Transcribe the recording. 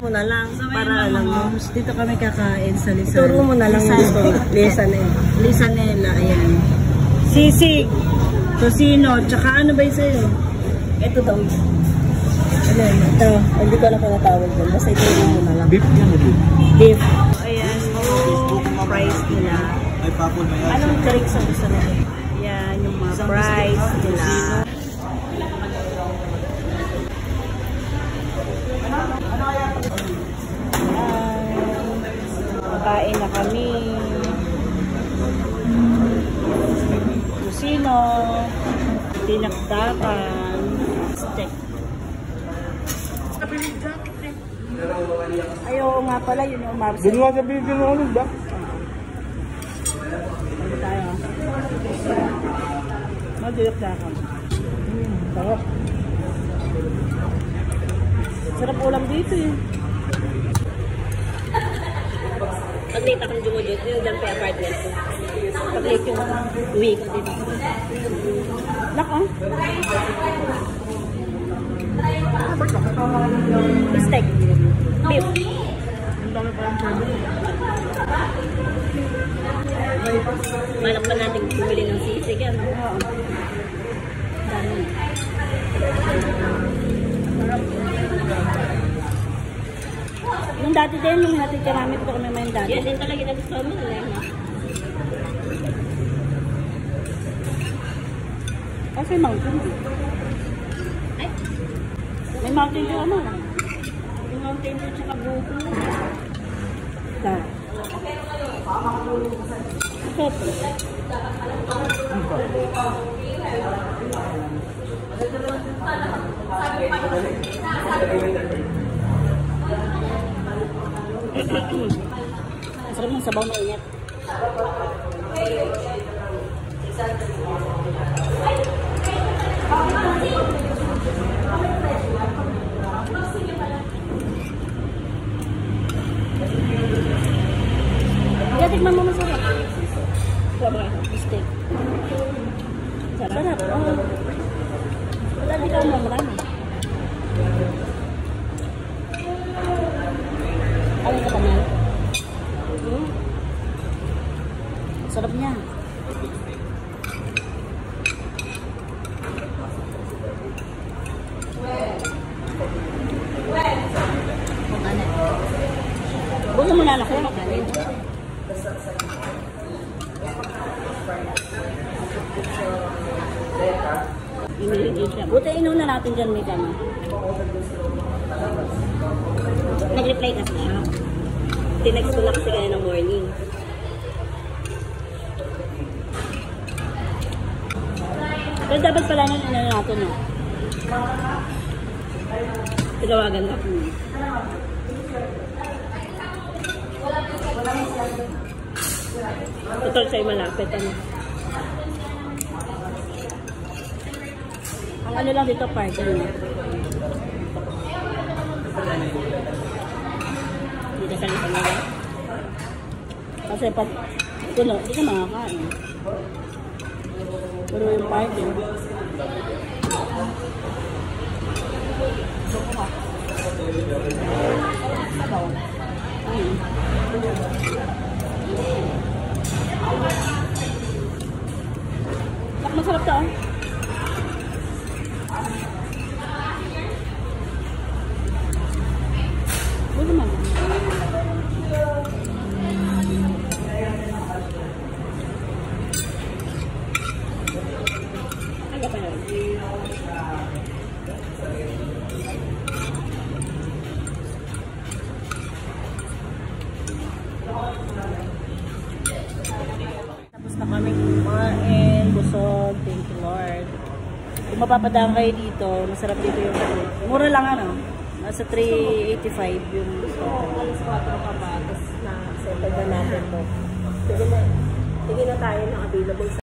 Muna lang para alam mo. Dito kami kakain sa Lisan. Turo mo na lang dito. Lisanela, ayan. Sisig, tocino, tsaka ano ba yung sa'yo? Ito daw. Ano yun? Ito. Hindi ko alam kung natawag doon. Basta ituro mo na lang. Beef yan, beef. Beef. Ayan, fries nila. Ay, papon may yan. Anong drinks ang gusto natin? Ayan, yung mga fries nila. Kain na kami. Kusino, tinakdakan, steak. Ayaw nga pala, yun yung umabsent. Doon nga sabihin din ako ba? Ano tayo? Tinakdakan. Sarap. Sarap ulam dito eh. Pag late akong dumudyo, yung dyan pa apartment ko. Pag late yung week dito. Nako. Steak. Beef. Malak pa natin bumili ng sisig yan. Oo. Dami. Yung dati din, yung natin karami ko kami may dati. Yan din talaga nagustuhan mo na. Kasi mountain dew. Ay, May mountain dew ano? yung mountain dew tsaka buko. Da. Sarap. Sarap ng sabaw na init. Kaya tikman mo masarap. Sobra. Steak. Sarap. Oh. Wala di ka marami. Ano ka naman? Sarap niya. Buso mo na anak ko. Buti inuna natin dyan, may kama. Nag-reply kasi siya. Tinext ko na kasi kaya ng morning. Pero dapat pala na natin, no? Tinawagan na. Total sa'yo malapit, ano? Ang ano lang dito, partner, no? Dito sa lisan nila. Kasi pag puno, hindi ka makakain. Pero yung partner, masarap to, oh. Buti naman. Ano pa yun? Tapos na kami kumain, busog, thank you Lord. Kung mapapadaan kayo dito, masarap dito yung mura lang ano, nasa 385 yung Alas 4 ka ba? Tapos na-settle na natin to. Sige na tayo ng available sa